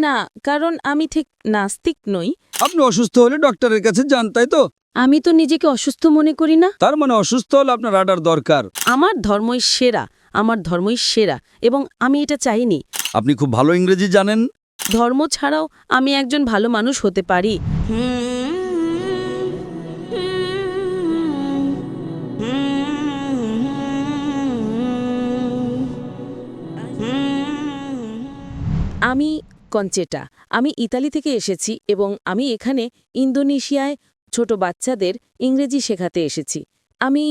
না, কারণ আমি ঠিক নাস্তিক নই। আপনি অসুস্থ হলে ডক্টরের কাছে যান, তাই তো? আমি তো নিজেকে অসুস্থ মনে করি না। তার মানে অসুস্থ হলে আপনার রাডার দরকার। আমার ধর্মই সেরা, আমার ধর্মই সেরা, এবং আমি এটা চাইনি। আপনি খুব ভালো ইংরেজি জানেন। ধর্ম ছাড়াও আমি একজন ভালো মানুষ হতে পারি। আমি কঞ্চেটা। আমি ইতালি থেকে এসেছি এবং আমি এখানে ইন্দোনেশিয়ায় ছোট বাচ্চাদের ইংরেজি শেখাতে এসেছি। আমি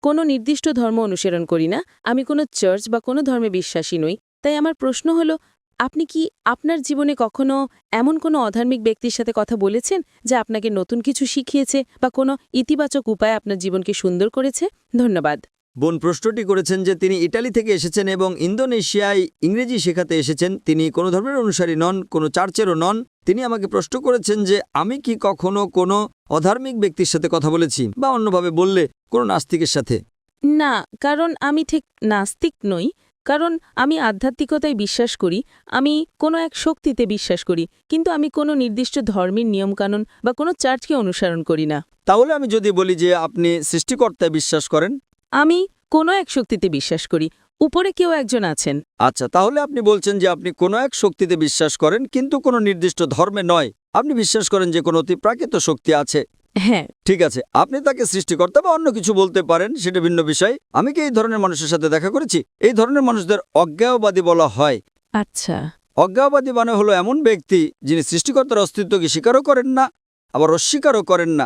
কোনো নির্দিষ্ট ধর্ম অনুসরণ করি না। আমি কোনো চার্চ বা কোনো ধর্মে বিশ্বাসী নই। তাই আমার প্রশ্ন হলো, আপনি কি আপনার জীবনে কখনো এমন কোনো অধার্মিক ব্যক্তির সাথে কথা বলেছেন যা আপনাকে নতুন কিছু শিখিয়েছে বা কোনো ইতিবাচক উপায়ে আপনার জীবনকে সুন্দর করেছে? ধন্যবাদ। বোন প্রশ্নটি করেছেন যে তিনি ইটালি থেকে এসেছেন এবং ইন্দোনেশিয়ায় ইংরেজি শেখাতে এসেছেন। তিনি কোনো ধর্মের অনুসারী নন, কোনো চার্চেরও নন। তিনি আমাকে প্রশ্ন করেছেন যে আমি কি কখনো কোনো অধার্মিক ব্যক্তির সাথে কথা বলেছি, বা অন্যভাবে বললে কোনো নাস্তিকের সাথে। না, কারণ আমি ঠিক নাস্তিক নই। কারণ আমি আধ্যাত্মিকতায় বিশ্বাস করি, আমি কোনো এক শক্তিতে বিশ্বাস করি, কিন্তু আমি কোনো নির্দিষ্ট ধর্মের নিয়মকানুন বা কোনো চার্চকে অনুসরণ করি না। তাহলে আমি যদি বলি যে আপনি সৃষ্টিকর্তায় বিশ্বাস করেন। আমি কোনো এক শক্তিতে বিশ্বাস করি, উপরে কেউ একজন আছেন। আচ্ছা, তাহলে আপনি বলছেন যে আপনি কোনো এক শক্তিতে বিশ্বাস করেন, কিন্তু কোনো নির্দিষ্ট ধর্মে নয়। আপনি বিশ্বাস করেন যে কোনো অতিপ্রাকৃত শক্তি আছে। হ্যাঁ। ঠিক আছে, আপনি তাকে সৃষ্টিকর্তা বা অন্য কিছু বলতে পারেন, সেটা ভিন্ন বিষয়। আমি কি এই ধরনের মানুষের সাথে দেখা করেছি? এই ধরনের মানুষদের অজ্ঞেয়বাদী বলা হয়। আচ্ছা। অজ্ঞেয়বাদী মানে হলো এমন ব্যক্তি যিনি সৃষ্টিকর্তার অস্তিত্বকে স্বীকারও করেন না, আবার অস্বীকারও করেন না।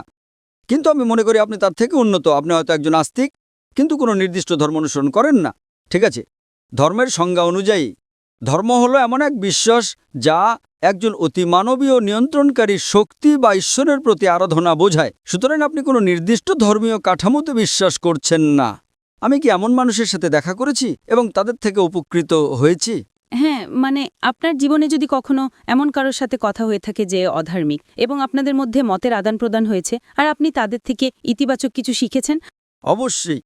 কিন্তু আমি মনে করি আপনি তার থেকে উন্নত। আপনি হয়তো একজন আস্তিক, কিন্তু কোনো নির্দিষ্ট ধর্ম অনুসরণ করেন না। ঠিক আছে, ধর্মের সংজ্ঞা অনুযায়ী ধর্ম হলো এমন এক বিশ্বাস যা একজন অতিমানবীয় নিয়ন্ত্রণকারী শক্তি বা ঈশ্বরের প্রতি আরাধনা বোঝায়। সুতরাং আপনি কোনো নির্দিষ্ট ধর্মীয় কাঠামোতে বিশ্বাস করছেন না। আমি কি এমন মানুষের সাথে দেখা করেছি এবং তাদের থেকে উপকৃত হয়েছি? হ্যাঁ, মানে আপনার জীবনে যদি কখনো এমন কারোর সাথে কথা হয়ে থাকে যে অধার্মিক, এবং আপনাদের মধ্যে মতের আদান প্রদান হয়েছে আর আপনি তাদের থেকে ইতিবাচক কিছু শিখেছেন? অবশ্যই।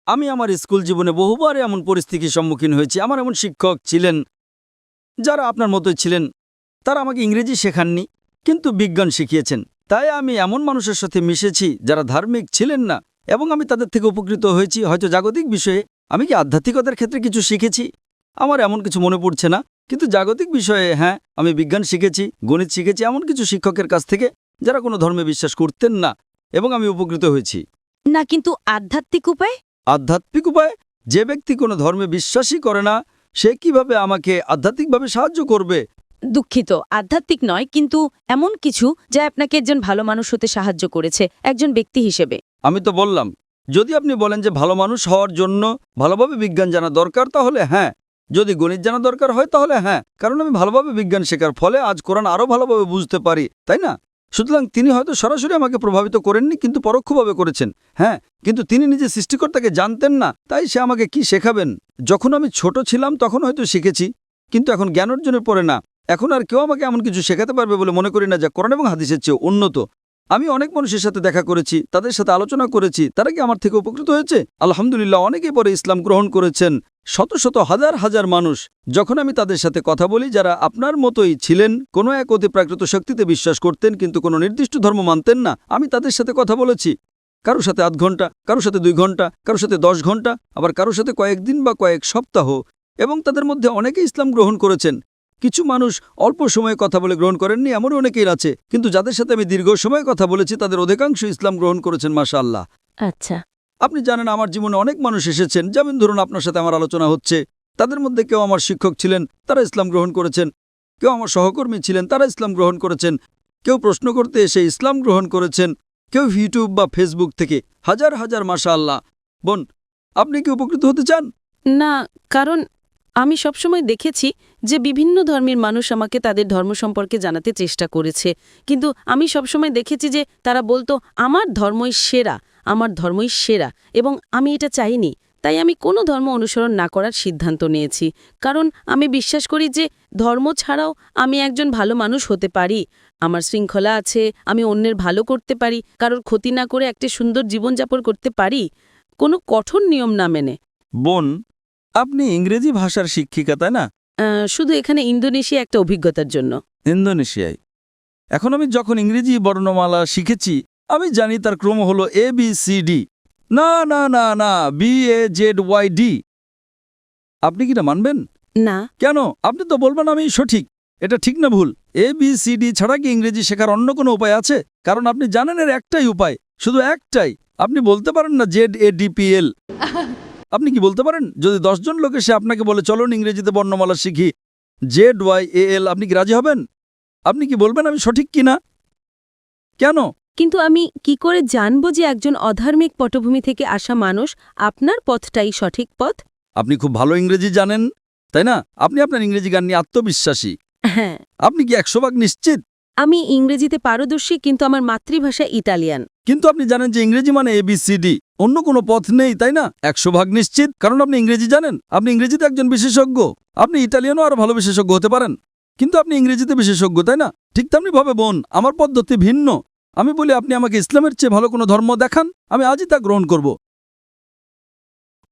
আমি আমার স্কুল জীবনে বহুবার এমন পরিস্থিতির সম্মুখীন হয়েছি। আমার এমন শিক্ষক ছিলেন যারা আপনার মতোই ছিলেন। তারা আমাকে ইংরেজি শেখাননি, কিন্তু বিজ্ঞান শিখিয়েছেন। তাই আমি এমন মানুষের সাথে মিশেছি যারা ধার্মিক ছিলেন না, এবং আমি তাদের থেকে উপকৃত হয়েছি। হয়তো জাগতিক বিষয়ে আমি কি আধ্যাত্মিকতার ক্ষেত্রে কিছু শিখেছি? আমার এমন কিছু মনে পড়ছে না, কিন্তু জাগতিক বিষয়ে হ্যাঁ, আমি বিজ্ঞান শিখেছি, গণিত শিখেছি এমন কিছু শিক্ষকের কাছ থেকে যারা কোনো ধর্মে বিশ্বাস করতেন না, এবং আমি উপকৃত হয়েছি। না, কিন্তু আধ্যাত্মিক উপায়? আধ্যাত্মিক উপায়? যে ব্যক্তি কোনো ধর্মে বিশ্বাসই করে না, সে কিভাবে আমাকে আধ্যাত্মিকভাবে সাহায্য করবে? দুঃখিত, আধ্যাত্মিক নয়, কিন্তু এমন কিছু যা আপনাকে একজন ভালো মানুষ হতে সাহায্য করেছে, একজন ব্যক্তি হিসেবে। আমি তো বললাম, যদি আপনি বলেন যে ভালো মানুষ হওয়ার জন্য ভালোভাবে বিজ্ঞান জানা দরকার, তাহলে হ্যাঁ। যদি গণিত জানা দরকার হয়, তাহলে হ্যাঁ, কারণ আমি ভালোভাবে বিজ্ঞান শেখার ফলে আজ কোরআন আরও ভালোভাবে বুঝতে পারি, তাই না? সুতরাং তিনি হয়তো সরাসরি আমাকে প্রভাবিত করেননি, কিন্তু পরোক্ষভাবে করেছেন। হ্যাঁ, কিন্তু তিনি নিজে সৃষ্টিকর্তাকে জানতেন না, তাই সে আমাকে কি শেখাবেন? যখন আমি ছোট ছিলাম তখন হয়তো শিখেছি, কিন্তু এখন জ্ঞান অর্জনের পরে না। এখন আর কেউ আমাকে এমন কিছু শেখাতে পারবে বলে মনে করি না যা কোরআন এবং হাদিসের চেয়ে উন্নত। আমি অনেক মানুষের সাথে দেখা করেছি, তাদের সাথে আলোচনা করেছি। তারা কি আমার থেকে উপকৃত হয়েছে? আলহামদুলিল্লাহ, অনেকেই পরে ইসলাম গ্রহণ করেছেন। শত শত হাজার হাজার মানুষ। যখন আমি তাদের সাথে কথা বলি যারা আপনার মতোই ছিলেন, কোনো এক অতিপ্রাকৃত শক্তিতে বিশ্বাস করতেন কিন্তু কোনো নির্দিষ্ট ধর্ম মানতেন না, আমি তাদের সাথে কথা বলেছি। কারোর সাথে ৮ ঘন্টা, কারোর সাথে 2 ঘন্টা, কারোর সাথে 10 ঘন্টা, আবার কারোর সাথে কয়েকদিন বা কয়েক সপ্তাহ, এবং তাদের মধ্যে অনেকে ইসলাম গ্রহণ করেছেন। কিছু মানুষ অল্প সময়ে কথা বলে গ্রহণ করেননি, এমনও অনেকেই আছে। কিন্তু যাদের সাথে আমি দীর্ঘ সময় কথা বলেছি তাদের অধিকাংশ ইসলাম গ্রহণ করেছেন, মাশাআল্লাহ। আচ্ছা। আপনি জানেন আমার জীবনে অনেক মানুষ এসেছেন, যেমন ধরুন আপনার সাথে আমার আলোচনা হচ্ছে। তাদের মধ্যে কেউ আমার শিক্ষক ছিলেন, তারা ইসলাম গ্রহণ করেছেন। কেউ আমার সহকর্মী ছিলেন, তারা ইসলাম গ্রহণ করেছেন। কেউ প্রশ্ন করতে এসে ইসলাম গ্রহণ করেছেন, কেউ ইউটিউব বা ফেসবুক থেকে। হাজার হাজার, মাশাআল্লাহ। বোন, আপনি কি উপকৃত হতে চান? না, কারণ আমি সবসময় দেখেছি যে বিভিন্ন ধর্মের মানুষ আমাকে তাদের ধর্ম সম্পর্কে জানাতে চেষ্টা করেছে, কিন্তু আমি সবসময় দেখেছি যে তারা বলতো আমার ধর্মই সেরা, আমার ধর্মই সেরা, এবং আমি এটা চাইনি। তাই আমি কোনো ধর্ম অনুসরণ না করার সিদ্ধান্ত নিয়েছি, কারণ আমি বিশ্বাস করি যে ধর্ম ছাড়াও আমি একজন ভালো মানুষ হতে পারি। আমার শৃঙ্খলা আছে, আমি অন্যের ভালো করতে পারি, কারোর ক্ষতি না করে একটা সুন্দর জীবনযাপন করতে পারি, কোনো কঠোর নিয়ম না মেনে। বোন, আপনি ইংরেজি ভাষার শিক্ষিকা, তাই না? শুধু এখানে ইন্দোনেশিয়া একটা অভিজ্ঞতার জন্য। ইন্দোনেশিয়ায় এখন আমি যখন ইংরেজি বর্ণমালা শিখেছি আমি জানি তার ক্রম হলো ABCD। না না না না BAZYD। আপনি কি না মানবেন? না, কেন? আপনি তো বলবেন আমি সঠিক। এটা ঠিক না ভুল? ABCD ছাড়া কি ইংরেজি শেখার অন্য কোনো উপায় আছে? কারণ আপনি জানেন এর একটাই উপায়, শুধু একটাই। আপনি বলতে পারেন না ZADPL। আপনি কি বলতে পারেন? যদি 10 জন লোক এসে আপনাকে বলে চলুন ইংরেজিতে বর্ণমালা শিখি ZYAL, আপনি কি রাজি হবেন? আপনি কি বলবেন আমি সঠিক কিনা? কেন? কিন্তু আমি কি করে জানব যে একজন অধার্মিক পটভূমি থেকে আসা মানুষ আপনার পথটাই সঠিক পথ? আপনি খুব ভালো ইংরেজি জানেন, তাই না? আপনি আপনার ইংরেজি গান নিয়ে আত্মবিশ্বাসী। হ্যাঁ, আপনি কি 100% নিশ্চিত? আমি ইংরেজিতে পারদর্শী, কিন্তু আমার মাতৃভাষা ইতালিয়ান। কিন্তু আপনি জানেন যে ইংরেজি মানে ABCD, অন্য কোনো পথ নেই, তাই না? 100% নিশ্চিত, কারণ আপনি ইংরেজি জানেন। আপনি ইংরেজিতে একজন বিশেষজ্ঞ। আপনি ইতালিয়ানও আরো ভালো বিশেষজ্ঞ হতে পারেন, কিন্তু আপনি ইংরেজিতে বিশেষজ্ঞ, তাই না? ঠিক তেমনি ভাবে বোন, আমার পদ্ধতি ভিন্ন। আমি বলি আপনি আমাকে ইসলামের চেয়ে ভালো কোনো ধর্ম দেখান, আমি আজই তা গ্রহণ করব,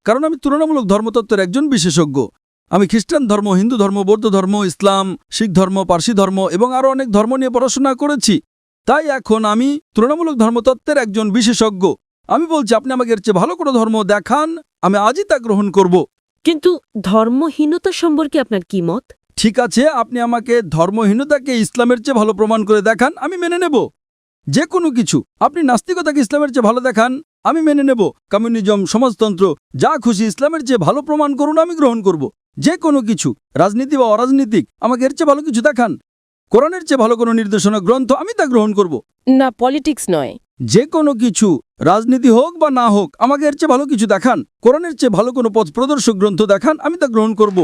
কারণ আমি তুলনামূলক ধর্মতত্ত্বের একজন বিশেষজ্ঞ। আমি খ্রিস্টান ধর্ম, হিন্দু ধর্ম, বৌদ্ধ ধর্ম, ইসলাম, শিখ ধর্ম, পার্সি ধর্ম এবং আরও অনেক ধর্ম নিয়ে পড়াশোনা করেছি। তাই এখন আমি তুলনামূলক ধর্মতত্ত্বের একজন বিশেষজ্ঞ। আমি বলছি আপনি আমাকে এর চেয়ে ভালো কোনো ধর্ম দেখান, আমি আজই তা গ্রহণ করব। কিন্তু ধর্মহীনতা সম্পর্কে আপনার কি মত? ঠিক আছে, আপনি আমাকে ধর্মহীনতাকে ইসলামের চেয়ে ভালো প্রমাণ করে দেখান, আমি মেনে নেব। যে কোনো কিছু। আপনি নাস্তিকতাকে ইসলামের চেয়ে ভালো দেখান, আমি মেনে নেব। কমিউনিজম, সমাজতন্ত্র, যা খুশি ইসলামের চেয়ে ভালো প্রমাণ করুন, আমি গ্রহণ করব। যে কোনো কিছু, রাজনীতি বা অরাজনীতিক, আমাকে এর চেয়ে ভালো কিছু দেখান। কোরআনের চেয়ে ভালো কোনো নির্দেশনা গ্রন্থ, আমি তা গ্রহণ করব। না, পলিটিক্স নয়। যে কোনো কিছু, রাজনীতি হোক বা না হোক, আমাকে এর চেয়ে ভালো কিছু দেখান। কোরআনের চেয়ে ভালো কোনো পথ প্রদর্শক গ্রন্থ দেখান, আমি তা গ্রহণ করব।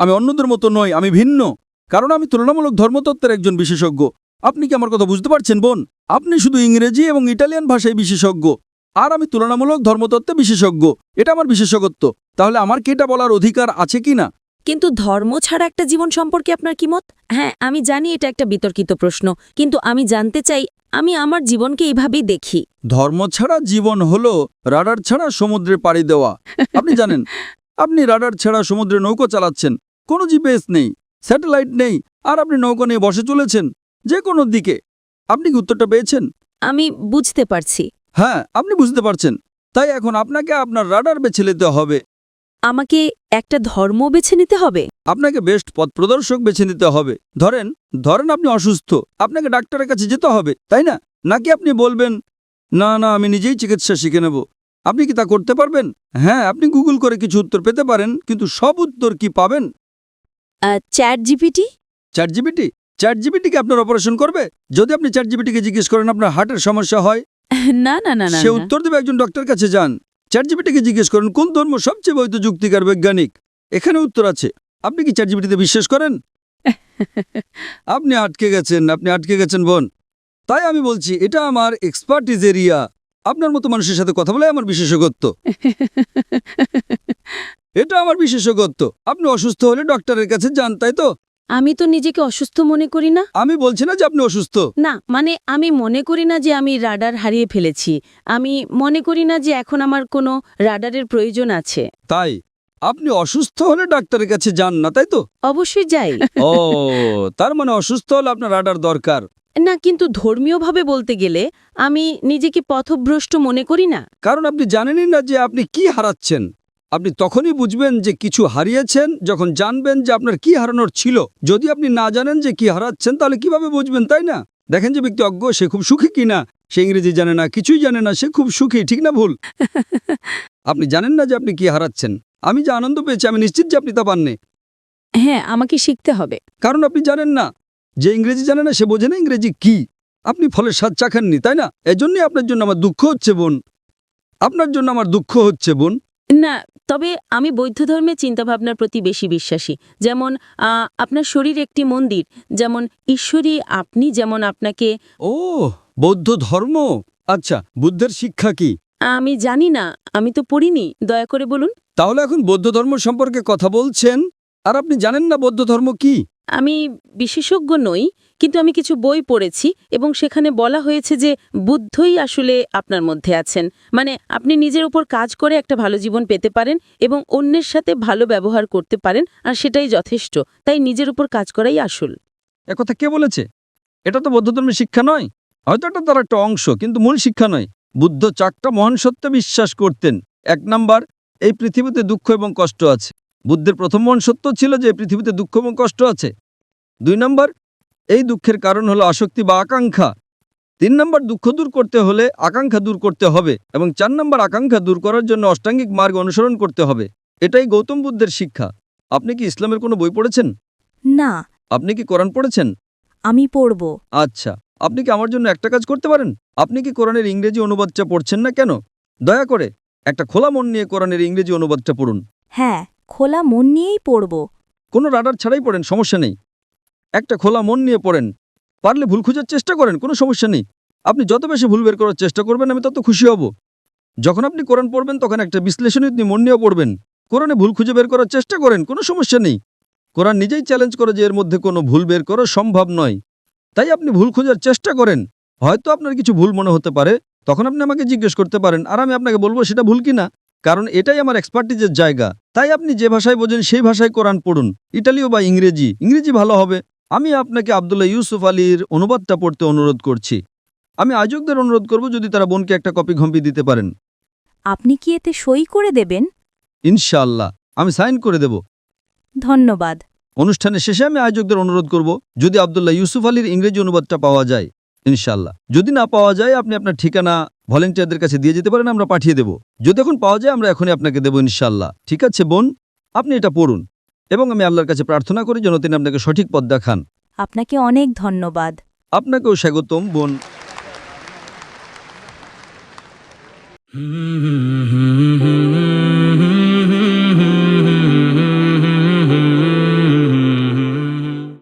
আমি অন্যদের মতো নই, আমি ভিন্ন, কারণ আমি তুলনামূলক ধর্মতত্ত্বের একজন বিশেষজ্ঞ। আপনি কি আমার কথা বুঝতে পারছেন বোন? আপনি শুধু ইংরেজি এবং ইটালিয়ান ভাষায় বিশেষজ্ঞ, আর আমি তুলনামূলক ধর্মতত্ত্বে বিশেষজ্ঞ। এটা আমার বিশেষজ্ঞত্ব। তাহলে আমার কি এটা বলার অধিকার আছে কি না? কিন্তু ধর্ম ছাড়া একটা জীবন সম্পর্কে আপনার কি মত? হ্যাঁ, আমি জানি এটা একটা বিতর্কিত প্রশ্ন, কিন্তু আমি জানতে চাই। আমি আমার জীবনকে এইভাবেই দেখি। ধর্ম ছাড়া জীবন হলো রাডার ছাড়া সমুদ্রে পাড়ি দেওয়া। আপনি জানেন, আপনি রাডার ছাড়া সমুদ্রে নৌকো চালাচ্ছেন, কোনো জিপিএস নেই, স্যাটেলাইট নেই, আর আপনি নৌকো নিয়ে বসে চলেছেন যে কোনো দিকে। আপনি কি উত্তরটা পেয়েছেন? আমি বুঝতে পারছি। হ্যাঁ, আপনি বুঝতে পারছেন। তাই এখন আপনাকে আপনার রাডার বেছে নিতে হবে। আমাকে একটা ধর্ম বেছে নিতে হবে? আপনাকে বেস্ট পথ প্রদর্শক বেছে নিতে হবে। ধরেন আপনি অসুস্থ, আপনাকে ডাক্তারের কাছে যেতে হবে, তাই না? নাকি আপনি বলবেন না না আমি নিজেই চিকিৎসা শিখে নেব? আপনি কি তা করতে পারবেন? হ্যাঁ, আপনি গুগল করে কিছু উত্তর পেতে পারেন, কিন্তু সব উত্তর কি পাবেন? Chat GPT? চ্যাট জিপিটিকে আপনার অপারেশন করবে? যদি আপনি চ্যাট জিপিটিকে জিজ্ঞেস করেন আপনার হার্টের সমস্যা হয়, না না না না, সে উত্তর দেবে একজন ডক্টর কাছে যান। চ্যাট জিপিটিকে জিজ্ঞেস করেন কোন ধর্ম সবচেয়ে বৈধ, যুক্তিকার, বৈজ্ঞানিক, এখানে উত্তর আছে। আপনি কি চ্যাট জিপিটিতে বিশ্বাস করেন? আপনি আটকে গেছেন বোন। তাই আমি বলছি এটা আমার এক্সপার্টিজ এরিয়া। আপনার মতো মানুষের সাথে কথা বলে আমার বিশেষজ্ঞত্ব। এটা আমার বিশেষজ্ঞত্ব। আপনি অসুস্থ হলে ডক্টরের কাছে যান, তাই তো? আমি তো নিজেকে অসুস্থ মনে করি না। আমি বলছি না যে আপনি অসুস্থ। না, মানে আমি মনে করি না যে আমি রাডার হারিয়ে ফেলেছি। আমি মনে করি না যে এখন আমার কোনো রাডারের প্রয়োজন আছে। তাই আপনি অসুস্থ হলে ডাক্তারের কাছে যান না, তাই তো? অবশ্যই যাই। ও, তার মানে অসুস্থ হলে আপনার রাডার দরকার। না, কিন্তু ধর্মীয়ভাবে বলতে গেলে আমি নিজেকে পথভ্রষ্ট মনে করি না। কারণ আপনি জানেনই না যে আপনি কি হারাচ্ছেন। আপনি তখনই বুঝবেন যে কিছু হারিয়েছেন যখন জানবেন যে আপনার কি হারানোর ছিল। যদি আপনি না জানেন যে কি হারাচ্ছেন, তাহলে কিভাবে বুঝবেন, তাই না? দেখেন যে ব্যক্তি অজ্ঞ, সে খুব সুখী কিনা। সে ইংরেজি জানে না, কিছুই জানে না, সে খুব সুখী, ঠিক না ভুল? আপনি জানেন না যে আপনি কি হারাচ্ছেন। আমি যে আনন্দ পেয়েছি, আমি নিশ্চিত যে আপনি তা পাননি। হ্যাঁ, আমাকে শিখতে হবে। কারণ আপনি জানেন না। যে ইংরেজি জানে না সে বোঝে না ইংরেজি কি। আপনি ফলের স্বাদ চাখাননি, তাই না? এজন্যই আপনার জন্য আমার দুঃখ হচ্ছে বোন। আপনার জন্য আমার দুঃখ হচ্ছে বোন। না, তবে আমি বৌদ্ধ ধর্মের চিন্তাভাবনার প্রতি বেশি বিশ্বাসী। যেমন আপনার শরীর একটি মন্দির, যেমন ঈশ্বরী আপনি, যেমন আপনাকে। ও, বৌদ্ধ ধর্ম। আচ্ছা, বুদ্ধের শিক্ষা কি? আমি জানি না, আমি তো পড়িনি, দয়া করে বলুন। তাহলে এখন বৌদ্ধ ধর্ম সম্পর্কে কথা বলছেন আর আপনি জানেন না বৌদ্ধ ধর্ম কি? আমি বিশেষজ্ঞ নই, কিন্তু আমি কিছু বই পড়েছি এবং সেখানে বলা হয়েছে যে বুদ্ধই আসলে আপনার মধ্যে আছেন। মানে আপনি নিজের উপর কাজ করে একটা ভালো জীবন পেতে পারেন এবং অন্যের সাথে ভালো ব্যবহার করতে পারেন, আর সেটাই যথেষ্ট। তাই নিজের উপর কাজ করাই আসল। একথা কে বলেছে? এটা তো বৌদ্ধ ধর্মের শিক্ষা নয়। হয়তো এটা তার একটা অংশ, কিন্তু মূল শিক্ষা নয়। বুদ্ধ 4টা মহান সত্যে বিশ্বাস করতেন। 1 নাম্বার, এই পৃথিবীতে দুঃখ এবং কষ্ট আছে। বুদ্ধের প্রথম মহান সত্য ছিল যে এই পৃথিবীতে দুঃখ এবং কষ্ট আছে। 2 নাম্বার, এই দুঃখের কারণ হলো আসক্তি বা আকাঙ্ক্ষা। 3 নাম্বার, দুঃখ দূর করতে হলে আকাঙ্ক্ষা দূর করতে হবে। এবং 4 নাম্বার, আকাঙ্ক্ষা দূর করার জন্য অষ্টাঙ্গিক মার্গ অনুসরণ করতে হবে। এটাই গৌতম বুদ্ধের শিক্ষা। আপনি কি ইসলামের কোনো বই পড়েছেন? না, আপনি কি কোরআন পড়েছেন? আমি পড়ব। আচ্ছা, আপনি কি আমার জন্য একটা কাজ করতে পারেন? আপনি কি কোরআনের ইংরেজি অনুবাদটা পড়ছেন না কেন? দয়া করে একটা খোলা মন নিয়ে কোরআনের ইংরেজি অনুবাদটা পড়ুন। হ্যাঁ, খোলা মন নিয়েই পড়ব। কোনো রাডার ছাড়াই পড়েন, সমস্যা নেই। একটা খোলা মন নিয়ে পড়েন। পারলে ভুল খোঁজার চেষ্টা করেন, কোনো সমস্যা নেই। আপনি যত বেশি ভুল বের করার চেষ্টা করবেন, আমি তত খুশি হব। যখন আপনি কোরআন পড়বেন তখন একটা বিশ্লেষণী মন নিয়েও পড়বেন। কোরআনে ভুল খুঁজে বের করার চেষ্টা করেন, কোনো সমস্যা নেই। কোরআন নিজেই চ্যালেঞ্জ করে যে এর মধ্যে কোনো ভুল বের করা সম্ভব নয়। তাই আপনি ভুল খোঁজার চেষ্টা করেন। হয়তো আপনার কিছু ভুল মনে হতে পারে, তখন আপনি আমাকে জিজ্ঞেস করতে পারেন, আর আমি আপনাকে বলবো সেটা ভুল কিনা। কারণ এটাই আমার এক্সপার্টিজের জায়গা। তাই আপনি যে ভাষায় বোঝেন সেই ভাষায় কোরআন পড়ুন, ইটালীয় বা ইংরেজি। ইংরেজি ভালো হবে। আমি আপনাকে আব্দুল্লাহ ইউসুফ আলীর অনুবাদটা পড়তে অনুরোধ করছি। আমি আয়োজকদের অনুরোধ করব যদি তারা বোনকে একটা কপি ঘম্পি দিতে পারেন। আপনি কি এতে সই করে দেবেন? ইনশাআল্লাহ আমি সাইন করে দেব। ধন্যবাদ। অনুষ্ঠানের শেষে আমি আয়োজকদের অনুরোধ করব যদি আব্দুল্লাহ ইউসুফ আলীর ইংরেজি অনুবাদটা পাওয়া যায়, ইনশাআল্লাহ। যদি না পাওয়া যায় আপনি আপনার ঠিকানা ভলেন্টিয়ারদের কাছে দিয়ে যেতে পারেন, আমরা পাঠিয়ে দেব। যদি এখন পাওয়া যায় আমরা এখনই আপনাকে দেব, ইনশাআল্লাহ। ঠিক আছে বোন, আপনি এটা পড়ুন এবং আমি আল্লাহর কাছে প্রার্থনা করি যেন তিনি আপনাকে সঠিক পথ দেখান। আপনাকে অনেক ধন্যবাদ। আপনাকেও স্বাগতম বোন।